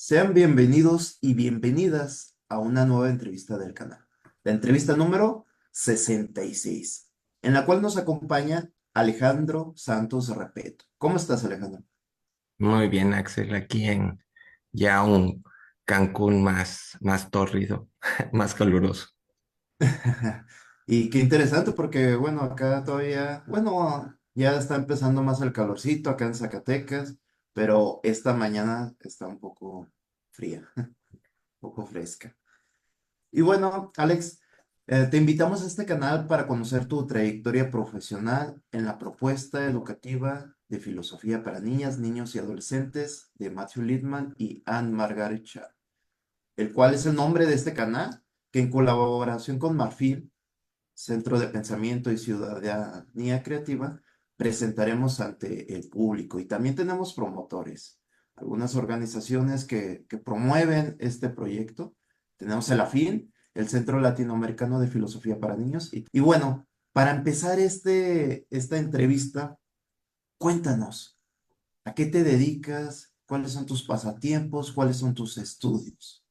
Sean bienvenidos y bienvenidas a una nueva entrevista del canal. La entrevista número 66, en la cual nos acompaña Alejandro Santos Repeto. ¿Cómo estás, Alejandro? Muy bien, Axel, aquí en ya un Cancún más tórrido, más caluroso. Y qué interesante porque, bueno, acá todavía, bueno, ya está empezando más el calorcito acá en Zacatecas, pero esta mañana está un poco fría, un poco fresca. Y bueno, Alex, te invitamos a este canal para conocer tu trayectoria profesional en la propuesta educativa de filosofía para niñas, niños y adolescentes de Matthew Littman y Anne Margaret Sharp, el cual es el nombre de este canal que en colaboración con Marfil, Centro de Pensamiento y Ciudadanía Creativa, presentaremos ante el público. Y también tenemos promotores, algunas organizaciones que promueven este proyecto. Tenemos el AFIN, el Centro Latinoamericano de Filosofía para Niños. Y bueno, para empezar esta entrevista, cuéntanos, ¿a qué te dedicas? ¿Cuáles son tus pasatiempos? ¿Cuáles son tus estudios?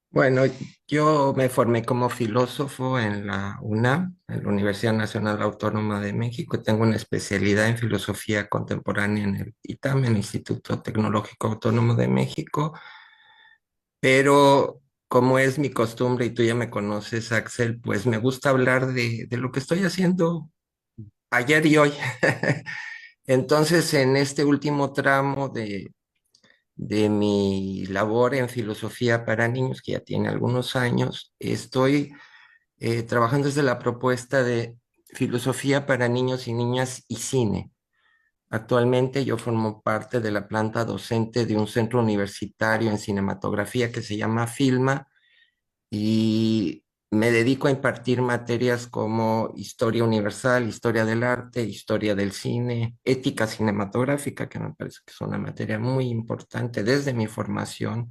Bueno, yo me formé como filósofo en la UNAM, en la Universidad Nacional Autónoma de México. Tengo una especialidad en filosofía contemporánea en el ITAM, el Instituto Tecnológico Autónomo de México. Pero como es mi costumbre y tú ya me conoces, Axel, pues me gusta hablar de lo que estoy haciendo ayer y hoy. Entonces, en este último tramo de mi labor en filosofía para niños, que ya tiene algunos años, estoy trabajando desde la propuesta de filosofía para niños y niñas y cine. Actualmente yo formo parte de la planta docente de un centro universitario en cinematografía que se llama Filma y me dedico a impartir materias como historia universal, historia del arte, historia del cine, ética cinematográfica, que me parece que es una materia muy importante desde mi formación,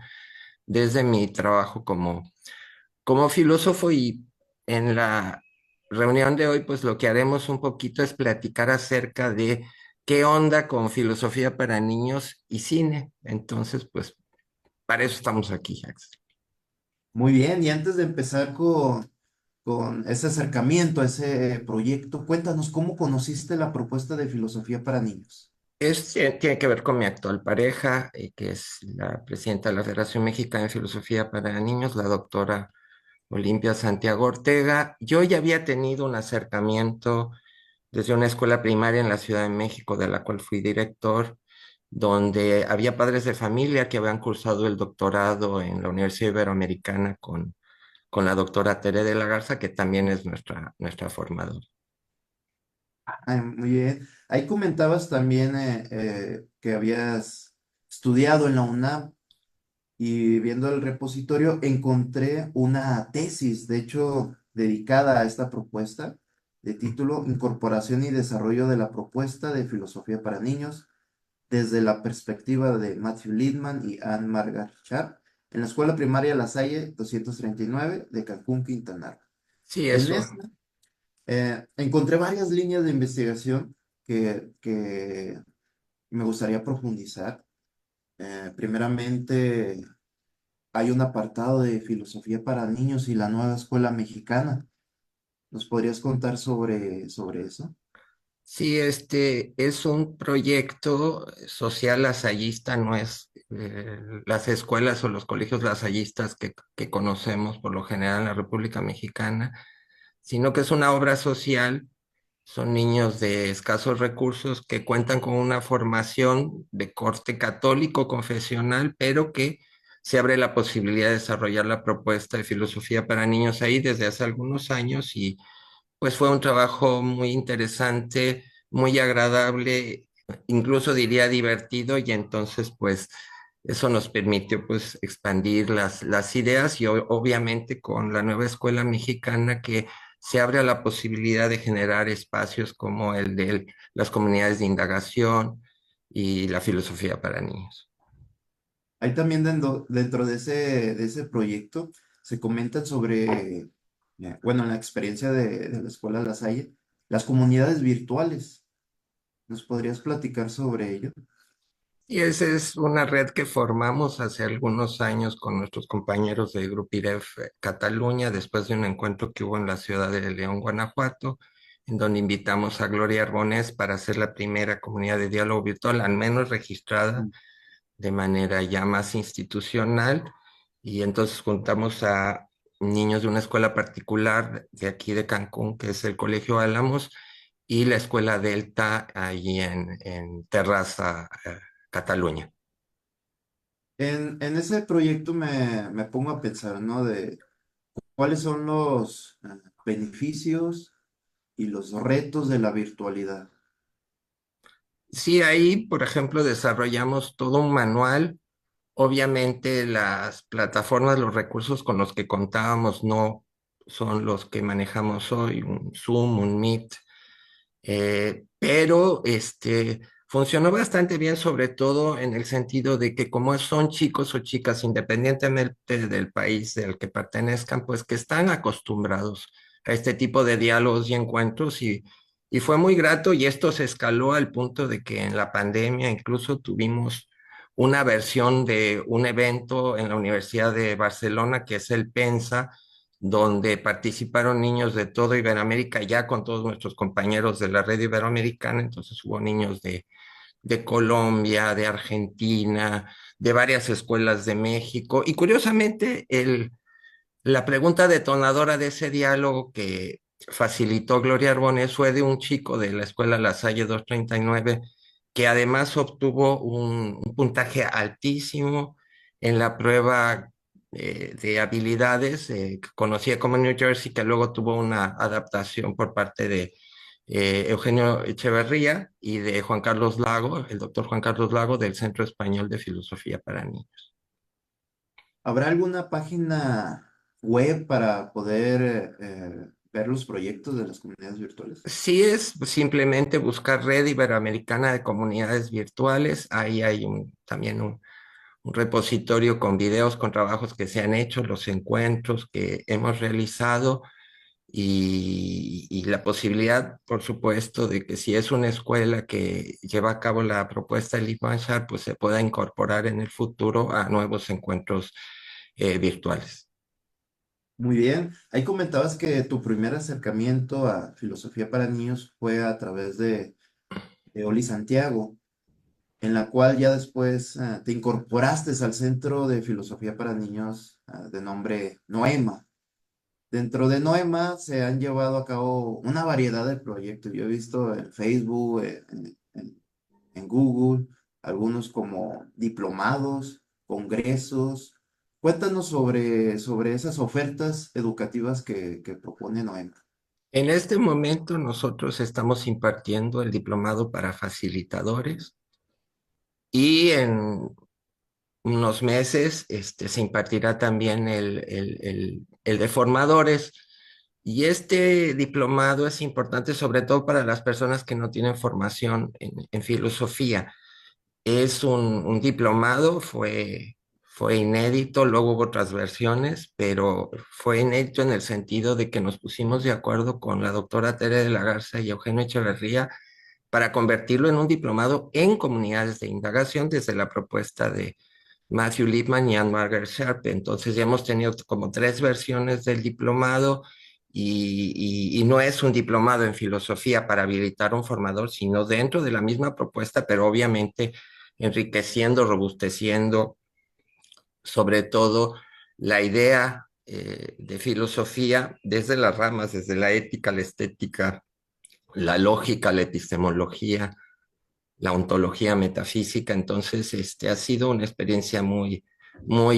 desde mi trabajo como filósofo. Y en la reunión de hoy, pues lo que haremos un poquito es platicar acerca de qué onda con filosofía para niños y cine. Entonces, pues para eso estamos aquí, Axel. Muy bien, y antes de empezar con ese acercamiento a ese proyecto, cuéntanos cómo conociste la propuesta de filosofía para niños. Tiene que ver con mi actual pareja, que es la presidenta de la Federación Mexicana de Filosofía para Niños, la doctora Olimpia Santiago Ortega. Yo ya había tenido un acercamiento desde una escuela primaria en la Ciudad de México, de la cual fui director, donde había padres de familia que habían cursado el doctorado en la Universidad Iberoamericana con la doctora Tere de la Garza, que también es nuestra formadora. Ay, muy bien. Ahí comentabas también que habías estudiado en la UNAM y viendo el repositorio encontré una tesis, de hecho, dedicada a esta propuesta de título Incorporación y Desarrollo de la Propuesta de Filosofía para Niños desde la perspectiva de Matthew Littman y Anne Margaret Sharp en la Escuela Primaria La Salle 239 de Cancún, Quintana Roo. Sí, En eso. esta encontré varias líneas de investigación que me gustaría profundizar. Primeramente, hay un apartado de filosofía para niños y la nueva escuela mexicana. ¿Nos podrías contar sobre eso? Sí, este es un proyecto social lasallista, no es las escuelas o los colegios lasallistas que conocemos por lo general en la República Mexicana, sino que es una obra social. Son niños de escasos recursos que cuentan con una formación de corte católico confesional, pero que se abre la posibilidad de desarrollar la propuesta de filosofía para niños ahí desde hace algunos años. Y pues fue un trabajo muy interesante, muy agradable, incluso diría divertido, y entonces pues eso nos permitió pues expandir las ideas y obviamente con la nueva escuela mexicana que se abre a la posibilidad de generar espacios como el de las comunidades de indagación y la filosofía para niños. Ahí también dentro de ese proyecto se comentan sobre, bueno, en la experiencia de la Escuela La Salle, las comunidades virtuales. ¿Nos podrías platicar sobre ello? Y esa es una red que formamos hace algunos años con nuestros compañeros de Grupo IREF Cataluña, después de un encuentro que hubo en la ciudad de León, Guanajuato, en donde invitamos a Gloria Arbonés para hacer la primera comunidad de diálogo virtual, al menos registrada de manera ya más institucional. Y entonces juntamos a niños de una escuela particular de aquí de Cancún, que es el Colegio Álamos, y la escuela Delta, allí en Terraza, Cataluña. En ese proyecto me pongo a pensar, ¿no? De cuáles son los beneficios y los retos de la virtualidad. Sí, ahí, por ejemplo, desarrollamos todo un manual. Obviamente las plataformas, los recursos con los que contábamos no son los que manejamos hoy, un Zoom, un Meet, pero funcionó bastante bien, sobre todo en el sentido de que como son chicos o chicas, independientemente del país del que pertenezcan, pues que están acostumbrados a este tipo de diálogos y encuentros y fue muy grato y esto se escaló al punto de que en la pandemia incluso tuvimos una versión de un evento en la Universidad de Barcelona que es el PENSA donde participaron niños de toda Iberoamérica, ya con todos nuestros compañeros de la red iberoamericana, entonces hubo niños de Colombia, de Argentina, de varias escuelas de México, y curiosamente la pregunta detonadora de ese diálogo que facilitó Gloria Arbonés fue de un chico de la escuela La Salle 239, que además obtuvo un puntaje altísimo en la prueba de habilidades que conocía como New Jersey, que luego tuvo una adaptación por parte de Eugenio Echeverría y de Juan Carlos Lago, el doctor Juan Carlos Lago del Centro Español de Filosofía para Niños. ¿Habrá alguna página web para poder ver los proyectos de las comunidades virtuales? Sí, es simplemente buscar Red Iberoamericana de Comunidades Virtuales. Ahí hay también un repositorio con videos, con trabajos que se han hecho, los encuentros que hemos realizado y la posibilidad, por supuesto, de que si es una escuela que lleva a cabo la propuesta de Limanshar, pues se pueda incorporar en el futuro a nuevos encuentros virtuales. Muy bien. Ahí comentabas que tu primer acercamiento a filosofía para niños fue a través de Oli Santiago, en la cual ya después te incorporaste al Centro de Filosofía para Niños de nombre Noema. Dentro de Noema se han llevado a cabo una variedad de proyectos. Yo he visto en Facebook, en Google, algunos como diplomados, congresos. Cuéntanos sobre esas ofertas educativas que propone Noema. En este momento nosotros estamos impartiendo el diplomado para facilitadores y en unos meses se impartirá también el de formadores. Y este diplomado es importante sobre todo para las personas que no tienen formación en filosofía. Es un diplomado, fue inédito, luego hubo otras versiones, pero fue inédito en el sentido de que nos pusimos de acuerdo con la doctora Tere de la Garza y Eugenio Echeverría para convertirlo en un diplomado en comunidades de indagación desde la propuesta de Matthew Lipman y Anne-Margaret Sharp. Entonces ya hemos tenido como tres versiones del diplomado y no es un diplomado en filosofía para habilitar a un formador, sino dentro de la misma propuesta, pero obviamente enriqueciendo, robusteciendo sobre todo la idea de filosofía desde las ramas, desde la ética, la estética, la lógica, la epistemología, la ontología metafísica. Entonces, ha sido una experiencia muy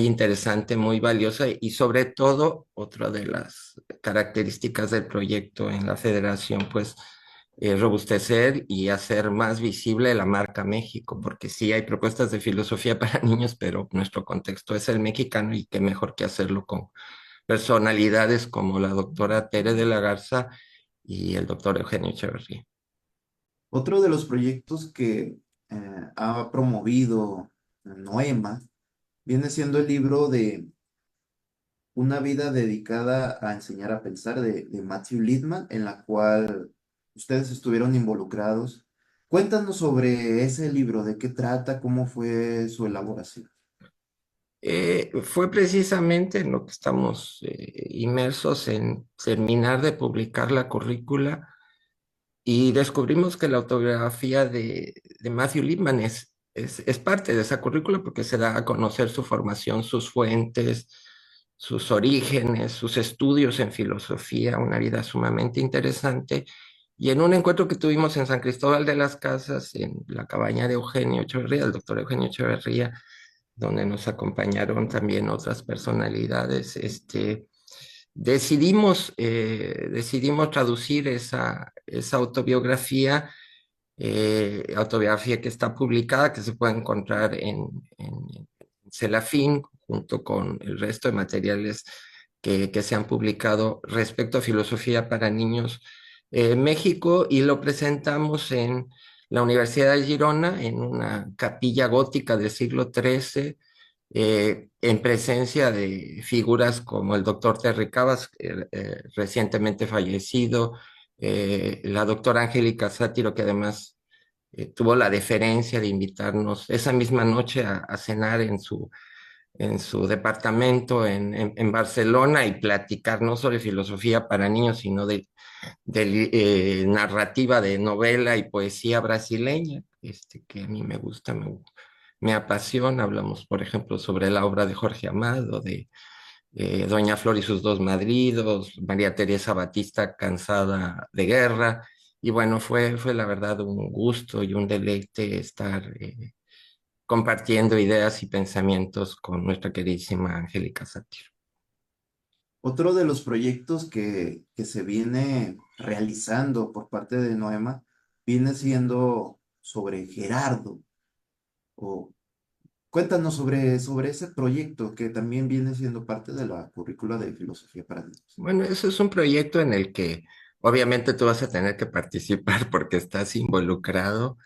interesante, muy valiosa y sobre todo, otra de las características del proyecto en la federación, pues, robustecer y hacer más visible la marca México, porque sí hay propuestas de filosofía para niños, pero nuestro contexto es el mexicano y qué mejor que hacerlo con personalidades como la doctora Tere de la Garza y el doctor Eugenio Echeverría. Otro de los proyectos que ha promovido Noema viene siendo el libro de Una vida dedicada a enseñar a pensar de Matthew Lipman, en la cual ustedes estuvieron involucrados. Cuéntanos sobre ese libro, de qué trata, cómo fue su elaboración. Fue precisamente en lo que estamos inmersos en terminar de publicar la currícula y descubrimos que la autobiografía de Matthew Lipman es parte de esa currícula porque se da a conocer su formación, sus fuentes, sus orígenes, sus estudios en filosofía, una vida sumamente interesante. Y en un encuentro que tuvimos en San Cristóbal de las Casas, en la cabaña de Eugenio Echeverría, el doctor Eugenio Echeverría, donde nos acompañaron también otras personalidades, decidimos traducir esa autobiografía, autobiografía que está publicada, que se puede encontrar en Celafin, junto con el resto de materiales que se han publicado respecto a filosofía para niños en México, y lo presentamos en la Universidad de Girona, en una capilla gótica del siglo XIII, en presencia de figuras como el doctor Terry Cabas, recientemente fallecido, la doctora Angélica Sátiro, que además tuvo la deferencia de invitarnos esa misma noche a cenar en su departamento en Barcelona y platicar no sobre filosofía para niños, sino de narrativa de novela y poesía brasileña, que a mí me gusta, me apasiona. Hablamos, por ejemplo, sobre la obra de Jorge Amado, de Doña Flor y sus dos maridos, María Teresa Batista, cansada de guerra. Y bueno, fue la verdad un gusto y un deleite estar compartiendo ideas y pensamientos con nuestra queridísima Angélica Satir. Otro de los proyectos que se viene realizando por parte de Noema viene siendo sobre Gerardo. O, cuéntanos sobre ese proyecto que también viene siendo parte de la currícula de filosofía para niños. Bueno, eso es un proyecto en el que obviamente tú vas a tener que participar porque estás involucrado.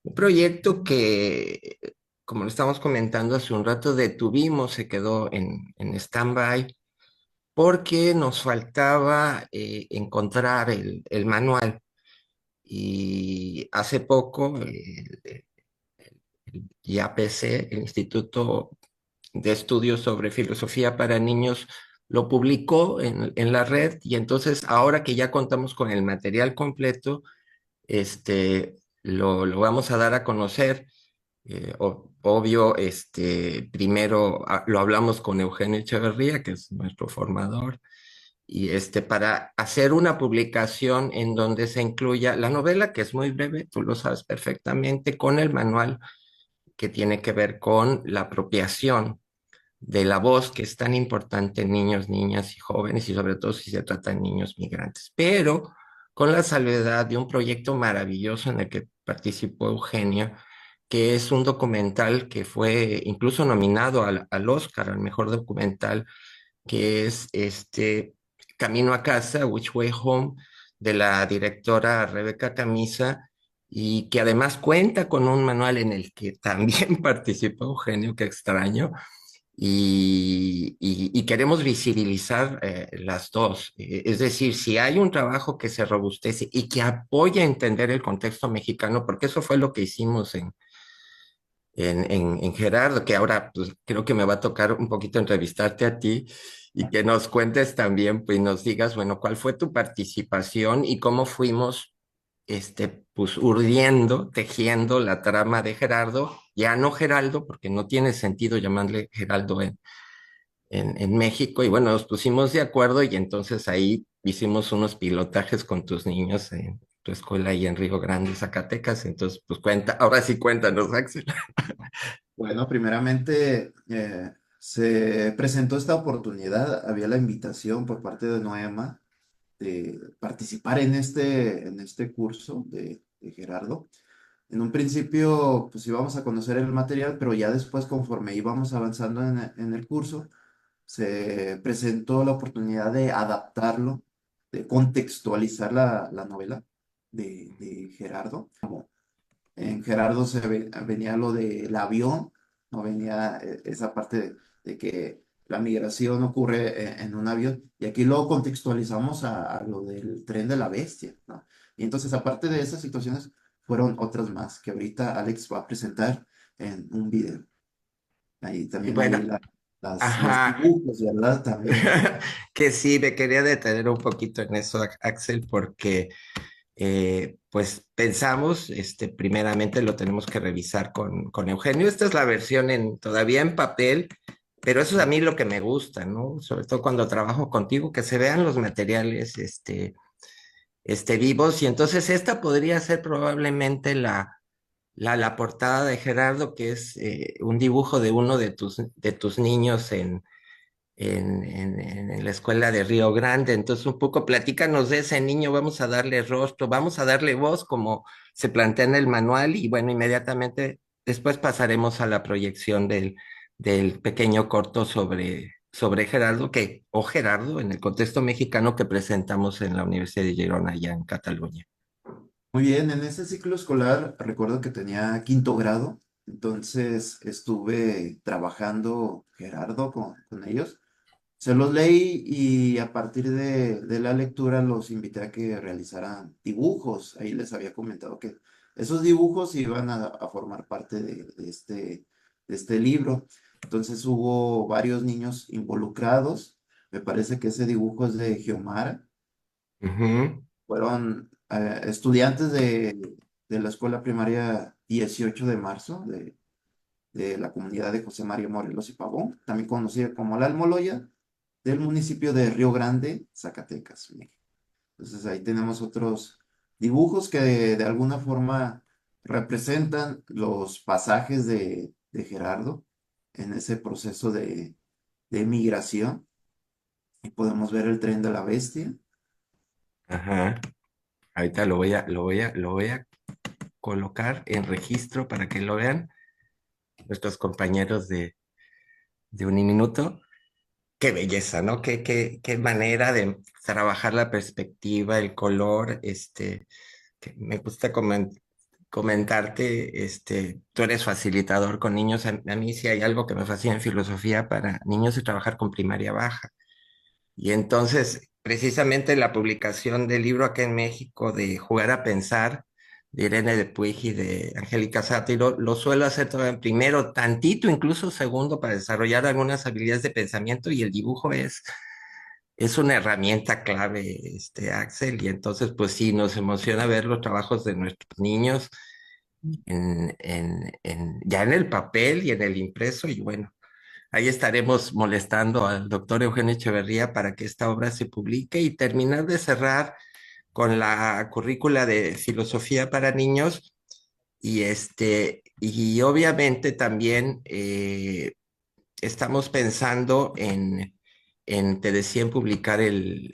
Un proyecto que, como lo estamos comentando hace un rato, detuvimos, se quedó en stand-by porque nos faltaba encontrar el manual. Y hace poco el IAPC, el Instituto de Estudios sobre Filosofía para Niños, lo publicó en la red, y entonces ahora que ya contamos con el material completo, lo vamos a dar a conocer. Obvio, primero lo hablamos con Eugenio Echeverría, que es nuestro formador, y para hacer una publicación en donde se incluya la novela, que es muy breve, tú lo sabes perfectamente, con el manual que tiene que ver con la apropiación de la voz, que es tan importante en niños, niñas y jóvenes, y sobre todo si se trata de niños migrantes. Pero con la salvedad de un proyecto maravilloso en el que participó Eugenio, que es un documental que fue incluso nominado al Oscar, al mejor documental, que es Camino a casa, Which Way Home, de la directora Rebeca Camisa, y que además cuenta con un manual en el que también participó Eugenio, que extraño, y queremos visibilizar las dos. Es decir, si hay un trabajo que se robustece y que apoya a entender el contexto mexicano, porque eso fue lo que hicimos en Gerardo, que ahora pues, creo que me va a tocar un poquito entrevistarte a ti y que nos cuentes también, pues nos digas, bueno, cuál fue tu participación y cómo fuimos, pues urdiendo, tejiendo la trama de Gerardo, ya no Geraldo, porque no tiene sentido llamarle Geraldo en México, y bueno, nos pusimos de acuerdo y entonces ahí hicimos unos pilotajes con tus niños en tu escuela ahí en Río Grande, Zacatecas. Entonces, pues cuenta, ahora sí cuéntanos, Axel. Bueno, primeramente se presentó esta oportunidad, había la invitación por parte de Noema de participar en este curso de Gerardo. En un principio, pues íbamos a conocer el material, pero ya después, conforme íbamos avanzando en el curso, se presentó la oportunidad de adaptarlo, de contextualizar la novela de Gerardo. En Gerardo venía lo del avión, no venía esa parte de que la migración ocurre en un avión, y aquí lo contextualizamos a lo del tren de la bestia, ¿no? Y entonces, aparte de esas situaciones, fueron otras más que ahorita Alex va a presentar en un video. Ahí Y también bueno, ahí los ajá, dibujos, ¿verdad? También. que sí, me quería detener un poquito en eso, Axel, porque pues pensamos, primeramente lo tenemos que revisar con Eugenio. Esta es la versión todavía en papel, pero eso es a mí lo que me gusta, ¿no? Sobre todo cuando trabajo contigo, que se vean los materiales, vivos. Y entonces esta podría ser probablemente la portada de Gerardo, que es un dibujo de uno de tus niños en la escuela de Río Grande. Entonces, un poco platícanos de ese niño, vamos a darle rostro, vamos a darle voz como se plantea en el manual y bueno, inmediatamente después pasaremos a la proyección del pequeño corto sobre Gerardo, o Gerardo en el contexto mexicano que presentamos en la Universidad de Girona, allá en Cataluña. Muy bien, en ese ciclo escolar recuerdo que tenía quinto grado, entonces estuve trabajando Gerardo con ellos. Se los leí y a partir de la lectura los invité a que realizaran dibujos. Ahí les había comentado que esos dibujos iban a formar parte de este libro. Entonces hubo varios niños involucrados. Me parece que ese dibujo es de Giomara. Ujú, Fueron estudiantes de la escuela primaria 18 de marzo de la comunidad de José María Morelos y Pavón, también conocida como La Almoloya, del municipio de Río Grande, Zacatecas, México. Entonces ahí tenemos otros dibujos que de alguna forma representan los pasajes de Gerardo en ese proceso de migración. Y podemos ver el tren de la bestia. ajá. Ahorita lo voy a colocar en registro para que lo vean nuestros compañeros de Uniminuto. Qué belleza, ¿no? Qué manera de trabajar la perspectiva, el color, que me gusta comentarte, tú eres facilitador con niños. A mí sí hay algo que me fascina en filosofía para niños y trabajar con primaria baja. Y entonces, precisamente la publicación del libro acá en México de Jugar a Pensar, de Irene de Puig y de Angélica Sátiro, lo suelo hacer todavía en primero, tantito, incluso segundo, para desarrollar algunas habilidades de pensamiento y el dibujo es una herramienta clave, Axel, y entonces, pues sí, nos emociona ver los trabajos de nuestros niños ya en el papel y en el impreso, y bueno. Ahí estaremos molestando al doctor Eugenio Echeverría para que esta obra se publique y terminar de cerrar con la currícula de filosofía para niños y obviamente también estamos pensando te decía, en publicar el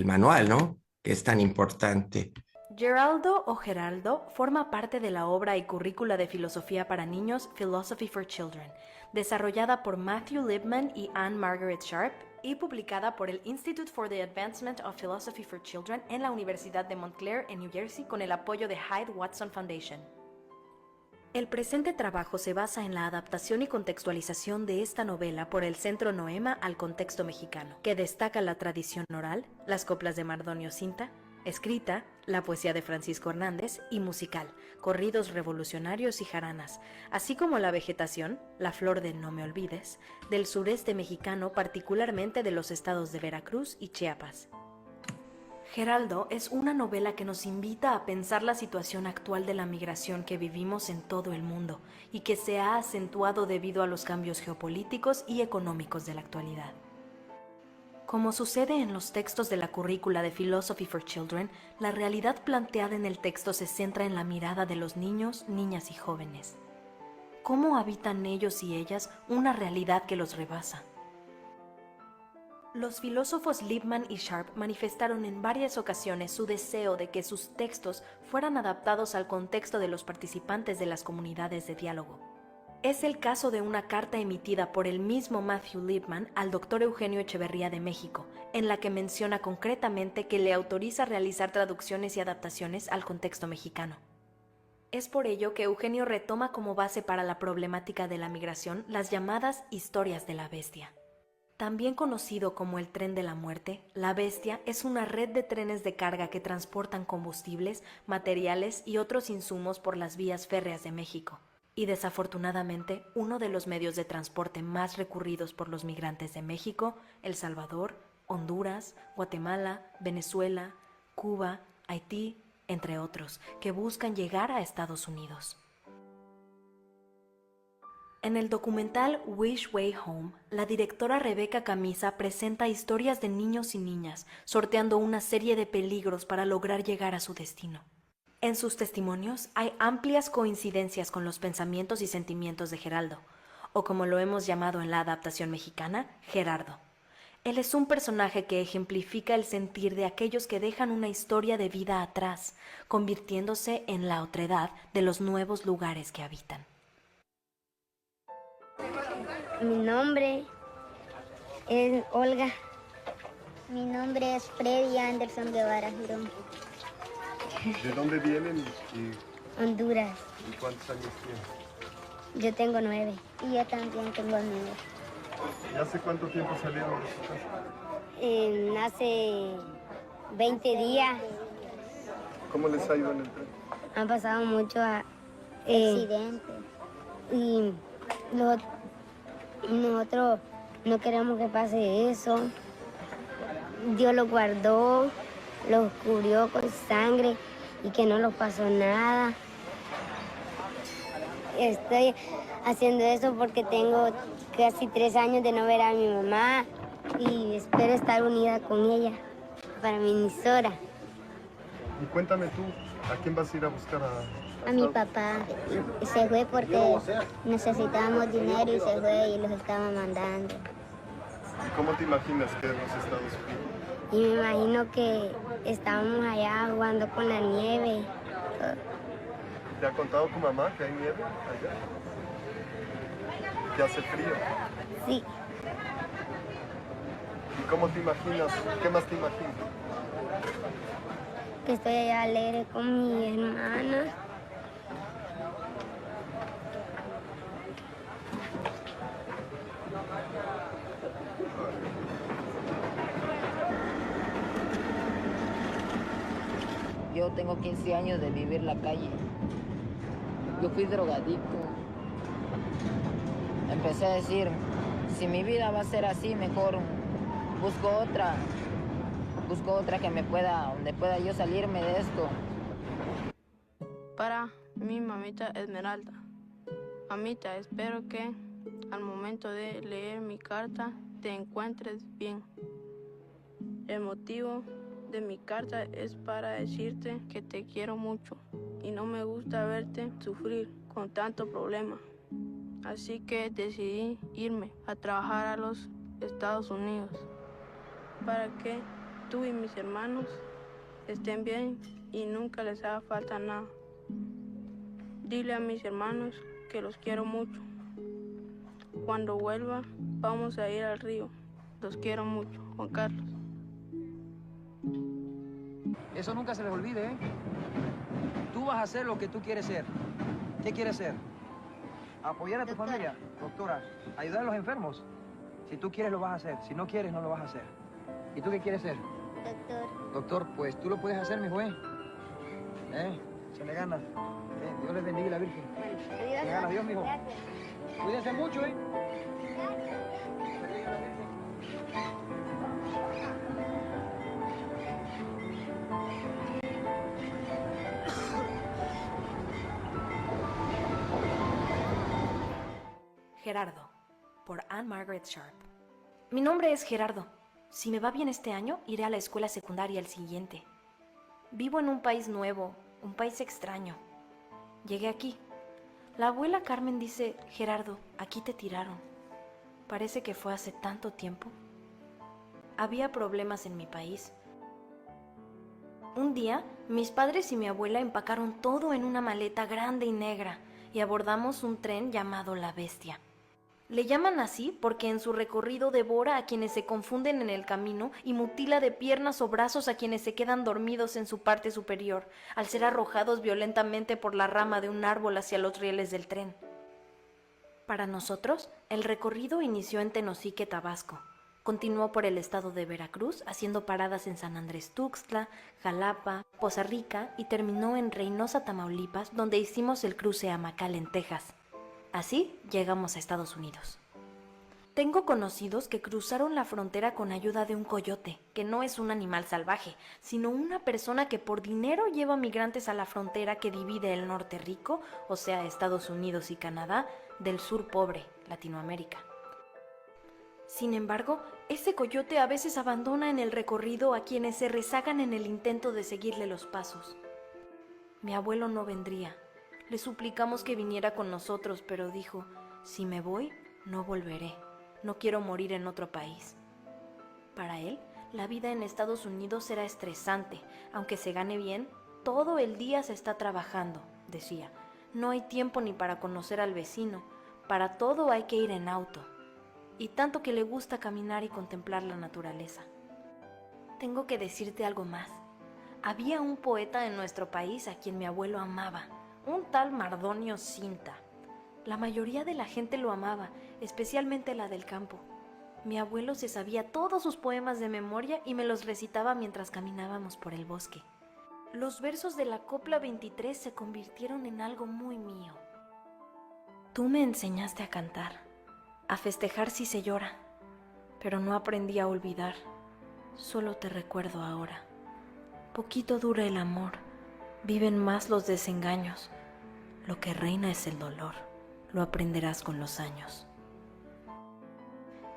manual, ¿no? Que es tan importante. Geraldo o Geraldo forma parte de la obra y currícula de filosofía para niños Philosophy for Children, desarrollada por Matthew Libman y Anne Margaret Sharp y publicada por el Institute for the Advancement of Philosophy for Children en la Universidad de Montclair en New Jersey con el apoyo de Hyde Watson Foundation. El presente trabajo se basa en la adaptación y contextualización de esta novela por el Centro Noema al contexto mexicano, que destaca la tradición oral, las coplas de Mardonio Cinta, escrita, la poesía de Francisco Hernández y musical, corridos revolucionarios y jaranas, así como la vegetación, la flor de No me olvides, del sureste mexicano, particularmente de los estados de Veracruz y Chiapas. Geraldo es una novela que nos invita a pensar la situación actual de la migración que vivimos en todo el mundo y que se ha acentuado debido a los cambios geopolíticos y económicos de la actualidad. Como sucede en los textos de la currícula de Philosophy for Children, la realidad planteada en el texto se centra en la mirada de los niños, niñas y jóvenes. ¿Cómo habitan ellos y ellas una realidad que los rebasa? Los filósofos Liebman y Sharp manifestaron en varias ocasiones su deseo de que sus textos fueran adaptados al contexto de los participantes de las comunidades de diálogo. Es el caso de una carta emitida por el mismo Matthew Liebman al doctor Eugenio Echeverría de México, en la que menciona concretamente que le autoriza realizar traducciones y adaptaciones al contexto mexicano. Es por ello que Eugenio retoma como base para la problemática de la migración las llamadas historias de la bestia. También conocido como el Tren de la Muerte, La Bestia es una red de trenes de carga que transportan combustibles, materiales y otros insumos por las vías férreas de México, y desafortunadamente uno de los medios de transporte más recurridos por los migrantes de México, El Salvador, Honduras, Guatemala, Venezuela, Cuba, Haití, entre otros, que buscan llegar a Estados Unidos. En el documental Which Way Home, la directora Rebeca Camisa presenta historias de niños y niñas, sorteando una serie de peligros para lograr llegar a su destino. En sus testimonios hay amplias coincidencias con los pensamientos y sentimientos de Geraldo, o como lo hemos llamado en la adaptación mexicana, Gerardo. Él es un personaje que ejemplifica el sentir de aquellos que dejan una historia de vida atrás, convirtiéndose en la otredad de los nuevos lugares que habitan. Mi nombre es Olga. Mi nombre es Freddy Anderson Guevara Girón, ¿De dónde vienen y Honduras. cuántos años tienen? Yo tengo 9. y yo también tengo amigos. ¿Y hace cuánto tiempo salieron de su casa? Hace 20 días ¿Cómo les ha ido en el tren? han pasado muchos Accidente. y nosotros no queremos que pase eso. Dios los guardó, los cubrió con sangre y que no los pasó nada. Estoy haciendo eso porque tengo casi 3 años de no ver a mi mamá y espero estar unida con ella para mi emisora. Y cuéntame tú, ¿a quién vas a ir a buscar A mi papá se fue porque necesitábamos dinero y se fue y los estaba mandando. ¿Y cómo te imaginas que es los Estados Unidos? Y me imagino que estábamos allá jugando con la nieve. ¿Te ha contado tu mamá que hay nieve allá? ¿Que hace frío? Sí, ¿Y cómo te imaginas? ¿Qué más te imaginas? que estoy allá alegre con mi hermana. Yo tengo 15 años de vivir la calle. Yo fui drogadicto. Empecé a decir, si mi vida va a ser así, mejor busco otra. Busco otra que donde pueda yo salirme de esto. Para mi mamita Esmeralda. Mamita, espero que al momento de leer mi carta te encuentres bien. El motivo de mi carta es para decirte que te quiero mucho y no me gusta verte sufrir con tanto problema. Así que decidí irme a trabajar a los Estados Unidos para que tú y mis hermanos estén bien y nunca les haga falta nada. Dile a mis hermanos que los quiero mucho. Cuando vuelva, vamos a ir al río. Los quiero mucho, Juan Carlos. Eso nunca se les olvide, ¿eh? Tú vas a hacer lo que tú quieres ser. ¿Qué quieres ser? Apoyar a tu familia, doctora. Ayudar a los enfermos. Si tú quieres, lo vas a hacer. Si no quieres, no lo vas a hacer. ¿Y tú qué quieres ser? Doctor. Doctor, pues tú lo puedes hacer, mi juez. Se le gana. Dios les bendiga y la Virgen. Se le gana, Dios, mijo. Cuídense mucho, ¿eh? Gerardo, por Anne Margaret Sharp. Mi nombre es Gerardo. Si me va bien este año, iré a la escuela secundaria el siguiente. Vivo en un país nuevo, un país extraño. Llegué aquí. La abuela Carmen dice, Gerardo, aquí te tiraron. Parece que fue hace tanto tiempo. Había problemas en mi país. Un día, mis padres y mi abuela empacaron todo en una maleta grande y negra y abordamos un tren llamado La Bestia. Le llaman así porque en su recorrido devora a quienes se confunden en el camino y mutila de piernas o brazos a quienes se quedan dormidos en su parte superior, al ser arrojados violentamente por la rama de un árbol hacia los rieles del tren. Para nosotros, el recorrido inició en Tenosique, Tabasco, Continuó por el estado de Veracruz, haciendo paradas en San Andrés Tuxtla, Jalapa, Poza Rica y terminó en Reynosa, Tamaulipas, donde hicimos el cruce a McAllen, Texas. Así llegamos a Estados Unidos. Tengo conocidos que cruzaron la frontera con ayuda de un coyote, que no es un animal salvaje, sino una persona que por dinero lleva migrantes a la frontera que divide el norte rico, o sea, Estados Unidos y Canadá, del sur pobre, Latinoamérica. Sin embargo, ese coyote a veces abandona en el recorrido a quienes se rezagan en el intento de seguirle los pasos. Mi abuelo no vendría. Le suplicamos que viniera con nosotros, pero dijo, si me voy, no volveré. No quiero morir en otro país. Para él, la vida en Estados Unidos era estresante. Aunque se gane bien, todo el día se está trabajando, decía. No hay tiempo ni para conocer al vecino. Para todo hay que ir en auto. Y tanto que le gusta caminar y contemplar la naturaleza. Tengo que decirte algo más. Había un poeta en nuestro país a quien mi abuelo amaba, un tal Mardonio Cinta. La mayoría de la gente lo amaba, especialmente la del campo. Mi abuelo se sabía todos sus poemas de memoria y me los recitaba mientras caminábamos por el bosque. Los versos de la Copla 23 se convirtieron en algo muy mío. Tú me enseñaste a cantar, a festejar si se llora, pero no aprendí a olvidar, solo te recuerdo ahora. Poquito dura el amor, viven más los desengaños, lo que reina es el dolor, lo aprenderás con los años.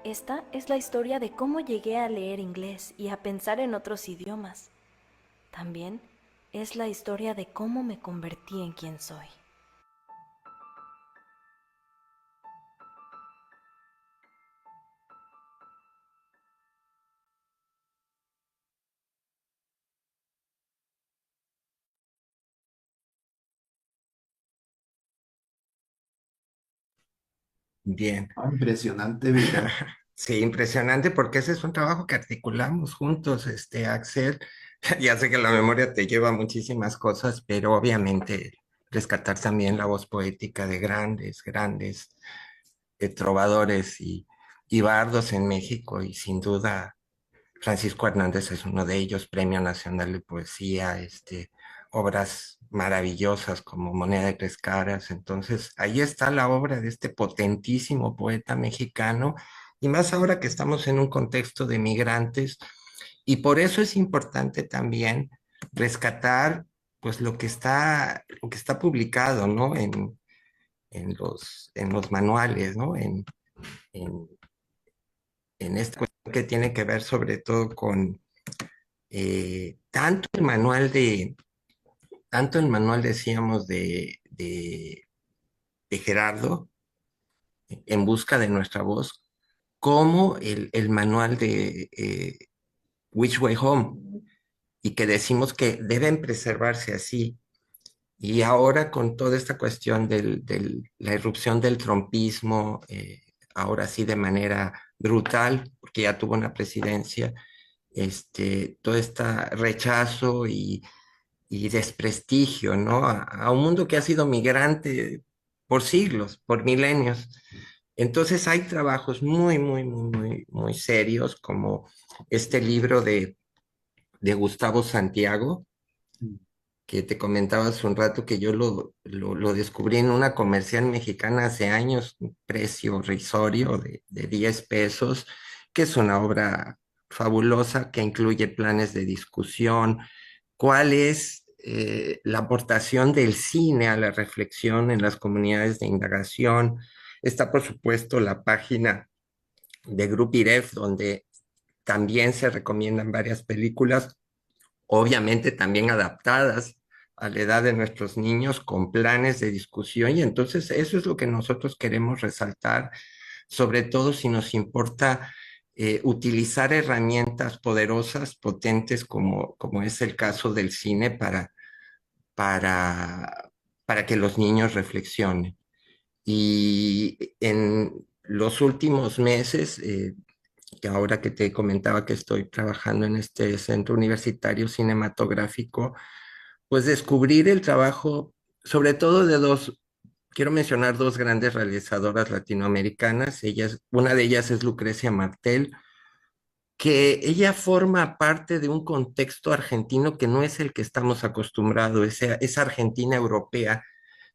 Esta es la historia de cómo llegué a leer inglés y a pensar en otros idiomas. También es la historia de cómo me convertí en quien soy. Bien. Impresionante video. Sí, impresionante porque ese es un trabajo que articulamos juntos, Axel. Ya sé que la memoria te lleva a muchísimas cosas, pero obviamente rescatar también la voz poética de grandes trovadores y bardos en México, y sin duda Francisco Hernández es uno de ellos, Premio Nacional de Poesía, obras maravillosas como Moneda de Tres Caras. Entonces, ahí está la obra de este potentísimo poeta mexicano, y más ahora que estamos en un contexto de migrantes, y por eso es importante también rescatar pues lo que está publicado, ¿no? En los manuales, ¿no? En, en esta cuestión que tiene que ver sobre todo con tanto el manual tanto el manual, decíamos, de Gerardo, En busca de nuestra voz, como el manual de Which Way Home, y que decimos que deben preservarse así. Y ahora con toda esta cuestión la irrupción del trumpismo, ahora sí de manera brutal, porque ya tuvo una presidencia, todo este rechazo y desprestigio, ¿no? A un mundo que ha sido migrante por siglos, por milenios. Entonces hay trabajos muy serios, como este libro de Gustavo Santiago, que te comentaba hace un rato que yo lo descubrí en una comercial mexicana hace años, un precio risorio de 10 pesos, que es una obra fabulosa que incluye planes de discusión, cuál es la aportación del cine a la reflexión en las comunidades de indagación. Está, por supuesto, la página de Grupo IREF, donde también se recomiendan varias películas, obviamente también adaptadas a la edad de nuestros niños, con planes de discusión, y entonces eso es lo que nosotros queremos resaltar, sobre todo si nos importa utilizar herramientas poderosas, potentes, como es el caso del cine, para, para que los niños reflexionen. Y en los últimos meses, que ahora que te comentaba que estoy trabajando en este centro universitario cinematográfico, pues descubrir el trabajo, sobre todo de quiero mencionar dos grandes realizadoras latinoamericanas. Una de ellas es Lucrecia Martel, que ella forma parte de un contexto argentino que no es el que estamos acostumbrados, esa Argentina europea,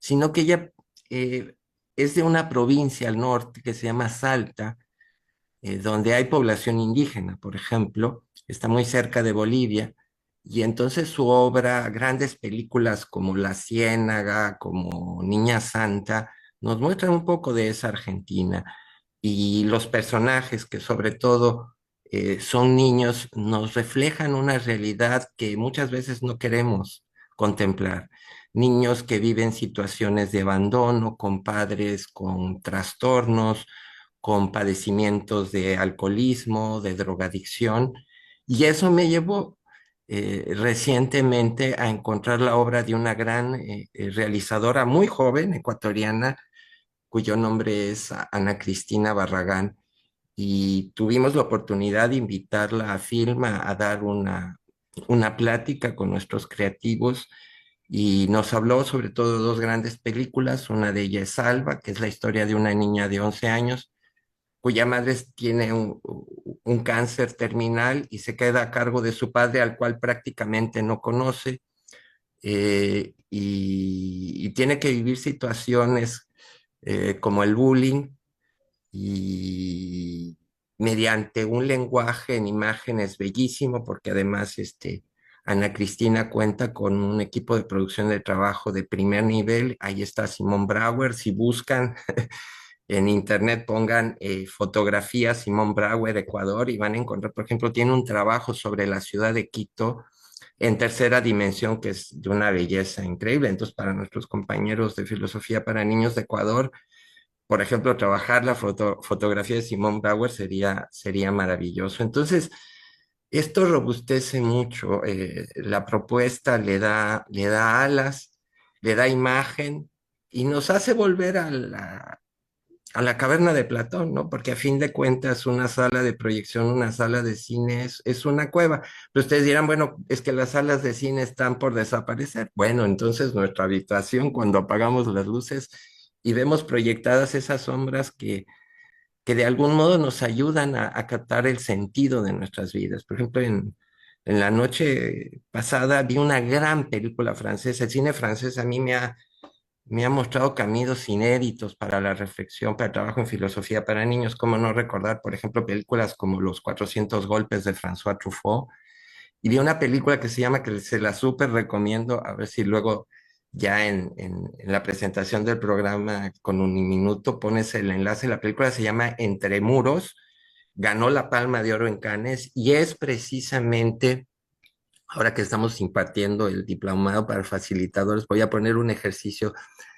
sino que ella es de una provincia al norte que se llama Salta, donde hay población indígena, por ejemplo, está muy cerca de Bolivia, y entonces su obra, grandes películas como La Ciénaga, como Niña Santa, nos muestran un poco de esa Argentina. Y los personajes, que sobre todo son niños, nos reflejan una realidad que muchas veces no queremos contemplar. Niños que viven situaciones de abandono, con padres con trastornos, con padecimientos de alcoholismo, de drogadicción, y eso me llevó recientemente a encontrar la obra de una gran realizadora muy joven, ecuatoriana, cuyo nombre es Ana Cristina Barragán, y tuvimos la oportunidad de invitarla a Filma a dar una plática con nuestros creativos y nos habló sobre todo de dos grandes películas. Una de ellas es Salva, que es la historia de una niña de 11 años cuya madre tiene un cáncer terminal y se queda a cargo de su padre, al cual prácticamente no conoce, y tiene que vivir situaciones como el bullying y mediante un lenguaje en imágenes bellísimo, porque además Ana Cristina cuenta con un equipo de producción de trabajo de primer nivel. Ahí está Simón Brauer. Si buscan en internet, pongan fotografía Simón Brauer, Ecuador, y van a encontrar, por ejemplo, tiene un trabajo sobre la ciudad de Quito en tercera dimensión que es de una belleza increíble. Entonces, para nuestros compañeros de Filosofía para Niños de Ecuador, por ejemplo, trabajar la fotografía de Simón Brauer sería maravilloso. Entonces, esto robustece mucho la propuesta, le da alas, le da imagen y nos hace volver a la caverna de Platón, ¿no? Porque a fin de cuentas una sala de proyección, una sala de cine es una cueva. Pero ustedes dirán, bueno, es que las salas de cine están por desaparecer. Bueno, entonces nuestra habitación, cuando apagamos las luces y vemos proyectadas esas sombras que de algún modo nos ayudan a captar el sentido de nuestras vidas. Por ejemplo, en la noche pasada vi una gran película francesa. El cine francés a mí me ha mostrado caminos inéditos para la reflexión, para el trabajo en filosofía para niños. Cómo no recordar, por ejemplo, películas como Los 400 golpes de François Truffaut. Y vi una película que se llama, que se la súper recomiendo, a ver si luego ya en la presentación del programa con un minuto pones el enlace. La película se llama Entre Muros, ganó la Palma de Oro en Cannes y es precisamente, ahora que estamos impartiendo el diplomado para facilitadores, voy a poner un ejercicio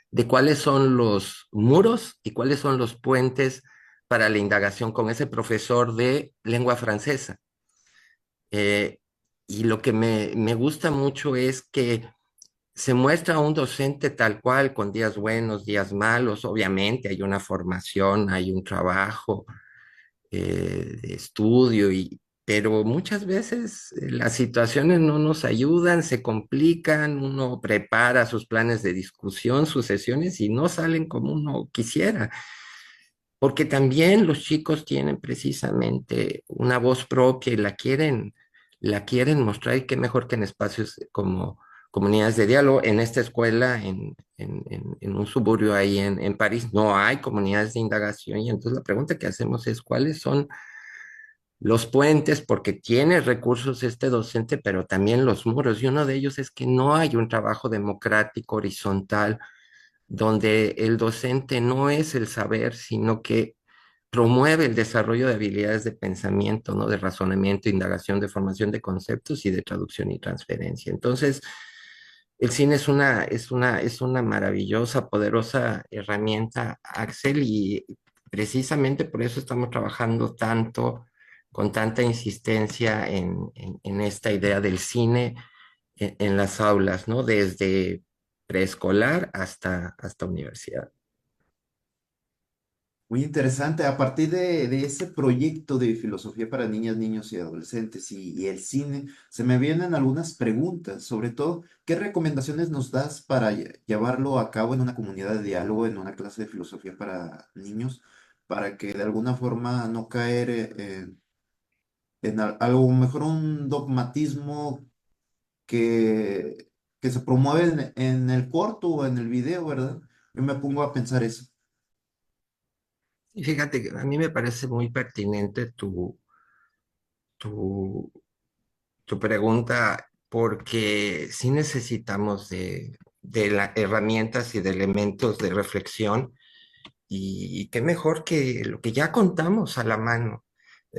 de cuáles son los muros y cuáles son los puentes para la indagación con ese profesor de lengua francesa. Eh, y lo que me gusta mucho es que se muestra a un docente tal cual, con días buenos, días malos. Obviamente hay una formación, hay un trabajo de estudio, pero muchas veces las situaciones no nos ayudan, se complican, uno prepara sus planes de discusión, sus sesiones y no salen como uno quisiera, porque también los chicos tienen precisamente una voz propia y la quieren mostrar, y qué mejor que en espacios como comunidades de diálogo. En esta escuela, en un suburbio ahí en París, no hay comunidades de indagación, y entonces la pregunta que hacemos es cuáles son los puentes, porque tiene recursos este docente, pero también los muros, y uno de ellos es que no hay un trabajo democrático, horizontal, donde el docente no es el saber, sino que promueve el desarrollo de habilidades de pensamiento, ¿no? De razonamiento, indagación, de formación de conceptos y de traducción y transferencia. Entonces, el cine es una maravillosa, poderosa herramienta, Axel, y precisamente por eso estamos trabajando tanto, con tanta insistencia en esta idea del cine en las aulas, ¿no? Desde preescolar hasta universidad. Muy interesante. A partir de ese proyecto de filosofía para niñas, niños y adolescentes y el cine, se me vienen algunas preguntas. Sobre todo, ¿qué recomendaciones nos das para llevarlo a cabo en una comunidad de diálogo, en una clase de filosofía para niños, para que de alguna forma no caer a lo mejor un dogmatismo que, que se promueve en el corto o en el video, ¿verdad? Yo me pongo a pensar eso. Y fíjate que a mí me parece muy pertinente tu, tu pregunta, porque sí necesitamos de herramientas y de elementos de reflexión, y qué mejor que lo que ya contamos a la mano.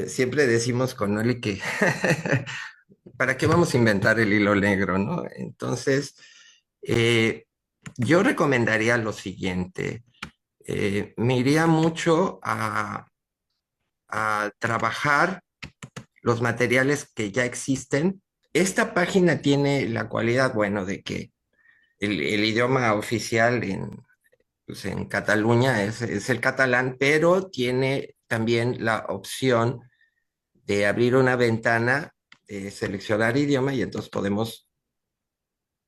Siempre decimos con Oli que ¿para qué vamos a inventar el hilo negro, no? Entonces, eh, yo recomendaría lo siguiente. Me iría mucho a trabajar los materiales que ya existen. Esta página tiene la cualidad, bueno, de que el idioma oficial pues, en Cataluña es el catalán, pero tiene también la opción de abrir una ventana, de seleccionar idioma y entonces podemos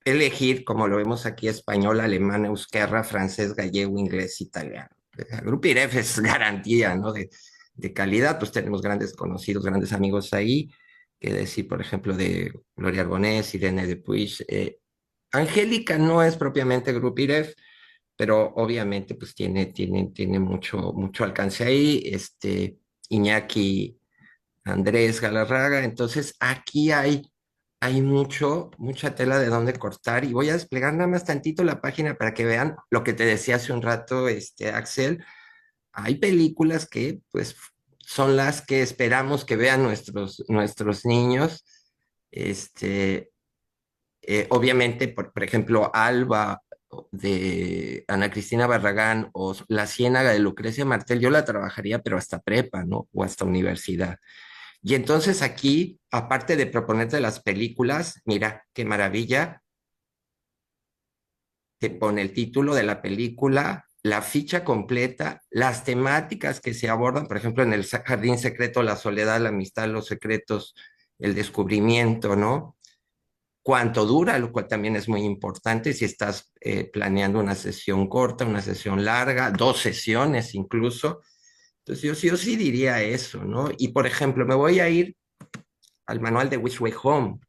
elegir, como lo vemos aquí, español, alemán, euskera, francés, gallego, inglés, italiano. Grupo IREF es garantía, ¿no? De calidad, pues tenemos grandes conocidos, grandes amigos ahí, que decir, por ejemplo, de Gloria Arbonés, Irene de Puig. Angélica no es propiamente Grupo IREF, pero obviamente pues tiene mucho alcance ahí. Iñaki Andrés Galarraga. Entonces, aquí hay mucha tela de dónde cortar y voy a desplegar nada más tantito la página para que vean lo que te decía hace un rato, Axel. Hay películas que, pues, son las que esperamos que vean nuestros niños. Este, Obviamente, por ejemplo, Alba de Ana Cristina Barragán o La Ciénaga de Lucrecia Martel, yo la trabajaría, pero hasta prepa, ¿no? O hasta universidad. Y entonces aquí, aparte de proponerte las películas, mira, qué maravilla, te pone el título de la película, la ficha completa, las temáticas que se abordan, por ejemplo, en el jardín secreto, la soledad, la amistad, los secretos, el descubrimiento, ¿no? Cuánto dura, lo cual también es muy importante si estás planeando una sesión corta, una sesión larga, dos sesiones incluso. Entonces yo sí diría eso, ¿no? Y por ejemplo, me voy a ir al manual de Which Way Home.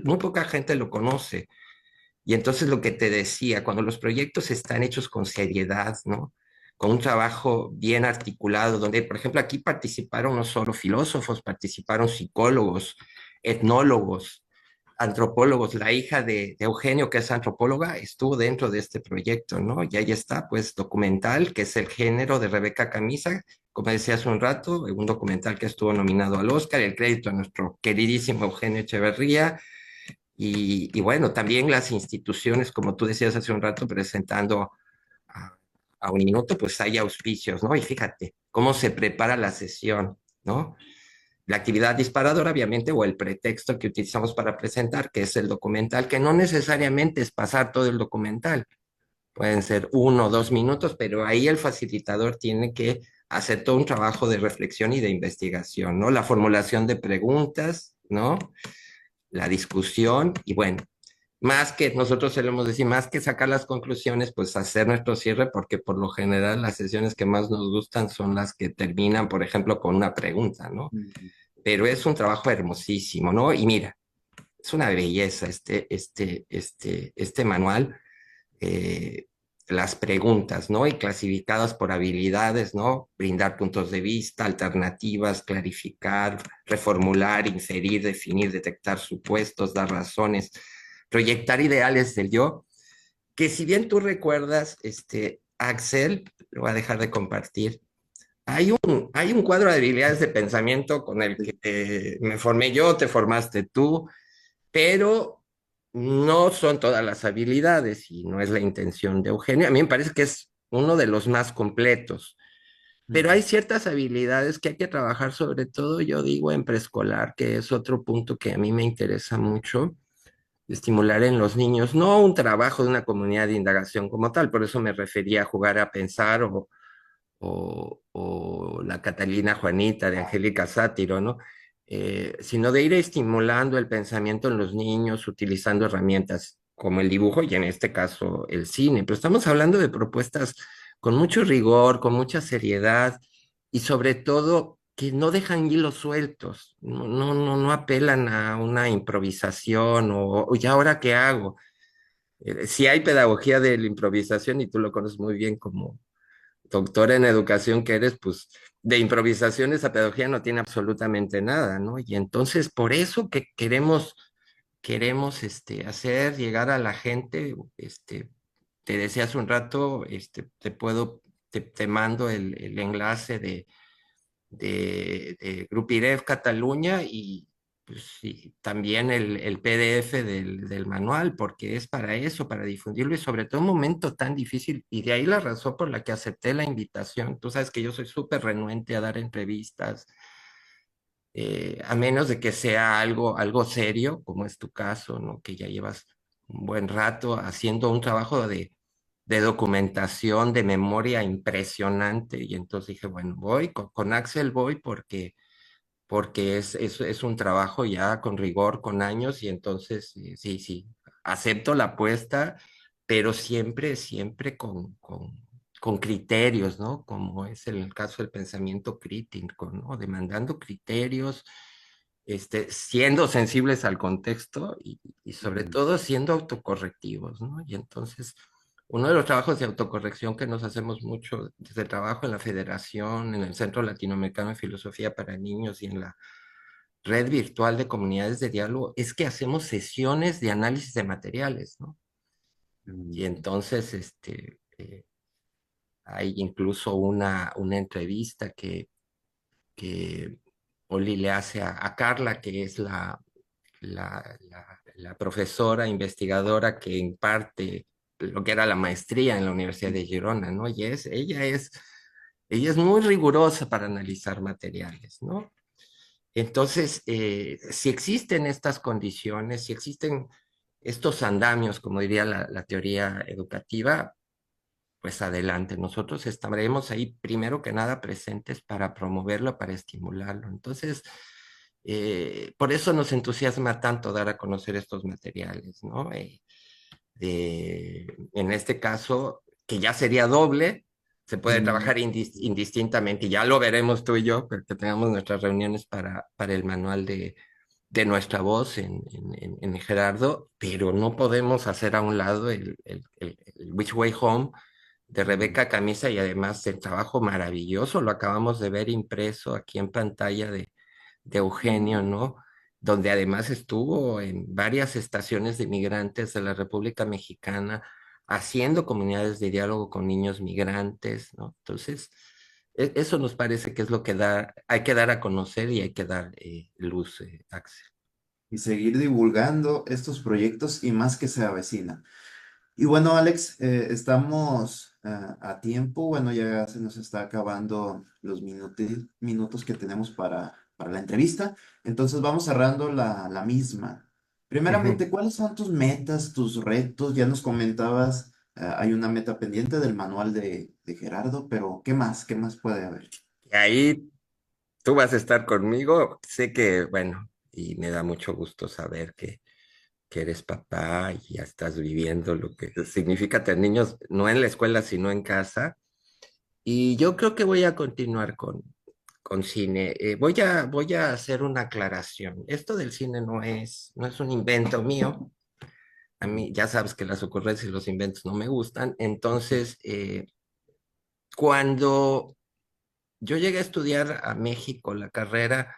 Muy poca gente lo conoce. Y entonces lo que te decía, cuando los proyectos están hechos con seriedad, ¿no? Con un trabajo bien articulado, donde, por ejemplo, aquí participaron no solo filósofos, participaron psicólogos, etnólogos, antropólogos. La hija de Eugenio, que es antropóloga, estuvo dentro de este proyecto, ¿no? Y ahí está, pues, documental, que es el género de Rebeca Camisa, como decía hace un rato, un documental que estuvo nominado al Oscar, el crédito a nuestro queridísimo Eugenio Echeverría, y bueno, también las instituciones, como tú decías hace un rato, presentando a, a un minuto, pues hay auspicios, ¿no? Y fíjate cómo se prepara la sesión, ¿no? La actividad disparadora, obviamente, o el pretexto que utilizamos para presentar, que es el documental, que no necesariamente es pasar todo el documental, pueden ser 1 o 2 minutos, pero ahí el facilitador tiene que hacer todo un trabajo de reflexión y de investigación, ¿no? La formulación de preguntas, ¿no? La discusión y bueno, más que nosotros solemos decir, más que sacar las conclusiones, pues hacer nuestro cierre, porque por lo general las sesiones que más nos gustan son las que terminan, por ejemplo, con una pregunta, ¿no? Ujú. Pero es un trabajo hermosísimo, ¿no? Y mira, es una belleza este manual, eh, las preguntas, ¿no? Y clasificadas por habilidades, ¿no? Brindar puntos de vista, alternativas, clarificar, reformular, inferir, definir, detectar supuestos, dar razones, proyectar ideales del yo, que si bien tú recuerdas, Axel, lo voy a dejar de compartir. Hay un cuadro de habilidades de pensamiento con el que me formé yo, te formaste tú, pero no son todas las habilidades y no es la intención de Eugenio. A mí me parece que es uno de los más completos, pero Ujú. hay ciertas habilidades que hay que trabajar, sobre todo, yo digo, en preescolar, que es otro punto que a mí me interesa mucho, estimular en los niños, no un trabajo de una comunidad de indagación como tal, por eso me refería a jugar a pensar o la Catalina Juanita de Angélica Sátiro, ¿no? Sino de ir estimulando el pensamiento en los niños utilizando herramientas como el dibujo y en este caso el cine. Pero estamos hablando de propuestas con mucho rigor, con mucha seriedad y sobre todo que no dejan hilos sueltos, no apelan a una improvisación o ¿y ahora qué hago? Si hay pedagogía de la improvisación y tú lo conoces muy bien como doctora en educación que eres, pues de improvisación esa pedagogía no tiene absolutamente nada, ¿no? Y entonces por eso que queremos hacer llegar a la gente, te decía hace un rato, te mando el enlace de Grupirev Cataluña y pues, sí, también el PDF del manual, porque es para eso, para difundirlo y sobre todo un momento tan difícil. Y de ahí la razón por la que acepté la invitación. Tú sabes que yo soy súper renuente a dar entrevistas, a menos de que sea algo serio, como es tu caso, ¿no? Que ya llevas un buen rato haciendo un trabajo de documentación, de memoria impresionante. Y entonces dije, bueno, voy con Axel, voy porque es un trabajo ya con rigor, con años, y entonces sí, sí, acepto la apuesta, pero siempre con criterios, ¿no? Como es el caso del pensamiento crítico, ¿no? Demandando criterios, siendo sensibles al contexto y sobre Ujú. todo siendo autocorrectivos, ¿no? Y entonces uno de los trabajos de autocorrección que nos hacemos mucho desde el trabajo en la Federación, en el Centro Latinoamericano de Filosofía para Niños y en la red virtual de comunidades de diálogo es que hacemos sesiones de análisis de materiales, ¿no? Y Mm, entonces, hay incluso una entrevista que Oli le hace a Carla, que es la profesora investigadora que imparte lo que era la maestría en la Universidad de Girona, ¿no? Y ella es muy rigurosa para analizar materiales, ¿no? Entonces, si existen estas condiciones, si existen estos andamios, como diría la teoría educativa, pues adelante. Nosotros estaremos ahí primero que nada presentes para promoverlo, para estimularlo. Entonces, por eso nos entusiasma tanto dar a conocer estos materiales, ¿no? En este caso, que ya sería doble, se puede mm, trabajar indistintamente, y ya lo veremos tú y yo, porque tengamos nuestras reuniones para el manual de nuestra voz en Gerardo, pero no podemos hacer a un lado el Which Way Home de mm, Rebeca Camisa y además el trabajo maravilloso, lo acabamos de ver impreso aquí en pantalla de Eugenio, ¿no? Donde además estuvo en varias estaciones de migrantes de la República Mexicana, haciendo comunidades de diálogo con niños migrantes, ¿no? Entonces, eso nos parece que es lo que hay que dar a conocer y hay que dar luz, Axel. y seguir divulgando estos proyectos y más que se avecina. Y bueno, Alex, estamos a tiempo. Bueno, ya se nos está acabando los minutos que tenemos para la entrevista. Entonces vamos cerrando la misma. Ujú. Primeramente, ¿cuáles son tus metas, tus retos? Ya nos comentabas, hay una meta pendiente del manual de Gerardo, pero ¿qué más? ¿Qué más puede haber? Y ahí tú vas a estar conmigo. Sé que, bueno, y me da mucho gusto saber que eres papá y ya estás viviendo lo que significa tener niños, no en la escuela, sino en casa. Y yo creo que voy a continuar con cine. Voy a hacer una aclaración. Esto del cine no es un invento mío. A mí ya sabes que las ocurrencias y los inventos no me gustan. Entonces, cuando yo llegué a estudiar a México la carrera,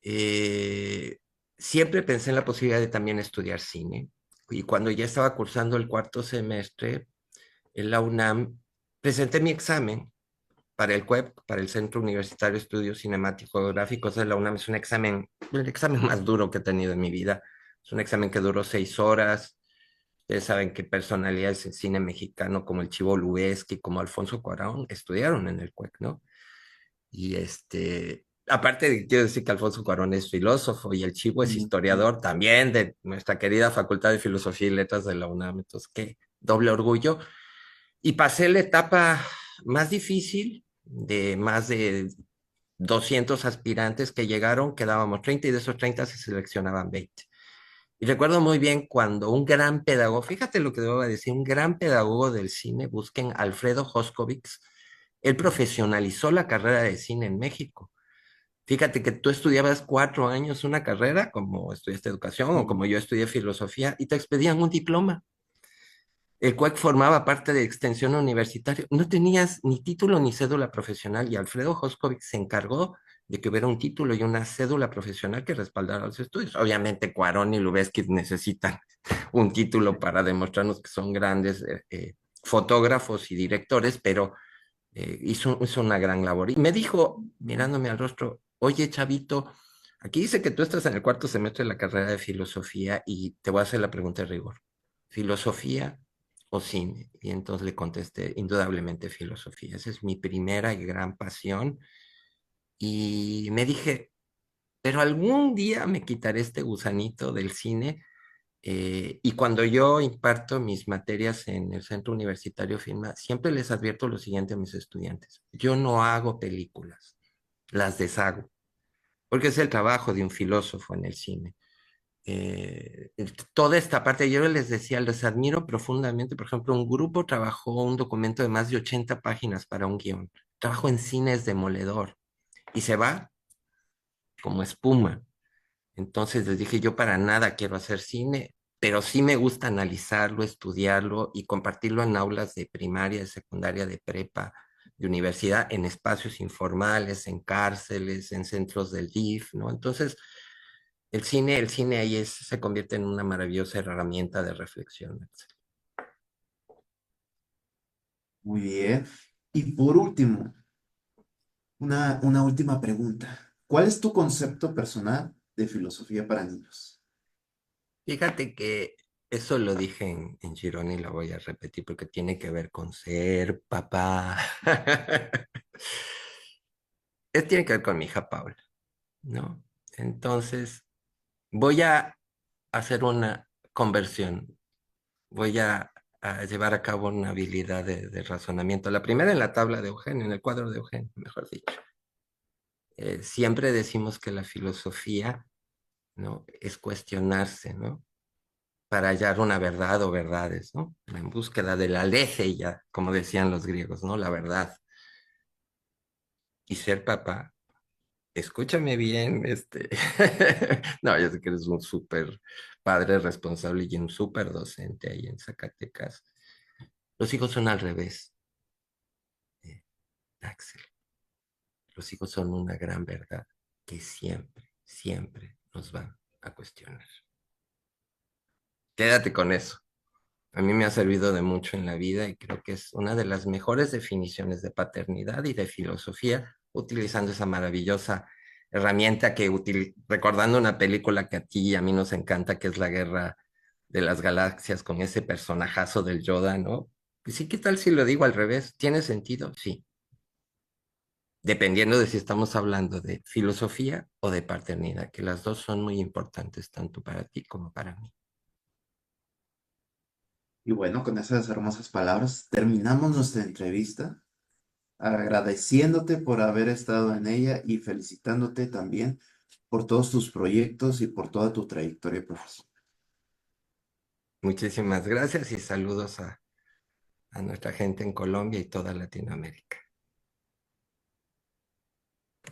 eh, siempre pensé en la posibilidad de también estudiar cine. Y cuando ya estaba cursando el cuarto semestre en la UNAM, presenté mi examen para el CUEP, para el Centro Universitario de Estudios Cinematográficos de la UNAM. Es un examen, el examen más duro que he tenido en mi vida. Es un examen que duró 6 horas. Ustedes saben que personalidades en cine mexicano como el Chivo Lubeski, como Alfonso Cuarón, estudiaron en el CUEC, ¿no? Y aparte quiero decir que Alfonso Cuarón es filósofo y el Chivo es Mm, historiador también de nuestra querida Facultad de Filosofía y Letras de la UNAM. Entonces, qué doble orgullo. Y pasé la etapa más difícil de más de 200 aspirantes que llegaron, quedábamos 30 y de esos 30 se seleccionaban 20. Y recuerdo muy bien cuando un gran pedagogo, fíjate lo que debo decir, un gran pedagogo del cine, busquen Alfredo Hoskovich, Él profesionalizó la carrera de cine en México. Fíjate que tú estudiabas 4 años una carrera, como estudiaste educación o como yo estudié filosofía, y te expedían un diploma, el cual formaba parte de extensión universitaria. No tenías ni título ni cédula profesional y Alfredo Hoskovich se encargó de que hubiera un título y una cédula profesional que respaldara los estudios. Obviamente Cuarón y Lubezki necesitan un título para demostrarnos que son grandes fotógrafos y directores, pero hizo una gran labor. Y me dijo, mirándome al rostro, oye, Chavito, aquí dice que tú estás en el 4 semestre de la carrera de filosofía y te voy a hacer la pregunta de rigor. ¿Filosofía o cine? Y entonces le contesté, indudablemente filosofía. Esa es mi primera y gran pasión. Y me dije, pero algún día me quitaré este gusanito del cine. Y cuando yo imparto mis materias en el Centro Universitario FINMA, siempre les advierto lo siguiente a mis estudiantes. Yo no hago películas, las deshago, porque es el trabajo de un filósofo en el cine. Toda esta parte, yo les decía, les admiro profundamente. Por ejemplo, un grupo trabajó un documento de más de 80 páginas para un guión. Trabajo en cine es demoledor y se va como espuma. Entonces les dije, yo para nada quiero hacer cine, pero sí me gusta analizarlo, estudiarlo y compartirlo en aulas de primaria, de secundaria, de prepa, de universidad, en espacios informales, en cárceles, en centros del DIF, ¿no? Entonces, el cine ahí se convierte en una maravillosa herramienta de reflexión. Muy bien. Y por último, una última pregunta. ¿Cuál es tu concepto personal de filosofía para niños? Fíjate que eso lo dije en Girona y lo voy a repetir porque tiene que ver con ser papá. Tiene que ver con mi hija Paula, ¿no? Entonces, voy a hacer una conversión, voy a llevar a cabo una habilidad de razonamiento. La primera en la tabla de Eugenio, en el cuadro de Eugenio, mejor dicho. Siempre decimos que la filosofía, ¿no? Es cuestionarse, ¿no? Para hallar una verdad o verdades, ¿no? En búsqueda de la aletheia, como decían los griegos, ¿no? La verdad. Y ser papá, escúchame bien, no, yo sé que eres un súper padre responsable y un súper docente ahí en Zacatecas. Los hijos son al revés, eh, Axel. Los hijos son una gran verdad que siempre, siempre nos van a cuestionar. Quédate con eso. A mí me ha servido de mucho en la vida y creo que es una de las mejores definiciones de paternidad y de filosofía, utilizando esa maravillosa herramienta recordando una película que a ti y a mí nos encanta, que es La Guerra de las Galaxias, con ese personajazo del Yoda, ¿no? Y sí, ¿qué tal si lo digo al revés? ¿Tiene sentido? Sí. Dependiendo de si estamos hablando de filosofía o de paternidad, que las dos son muy importantes, tanto para ti como para mí. Y bueno, con esas hermosas palabras terminamos nuestra entrevista, agradeciéndote por haber estado en ella y felicitándote también por todos tus proyectos y por toda tu trayectoria profesional. Muchísimas gracias y saludos a nuestra gente en Colombia y toda Latinoamérica.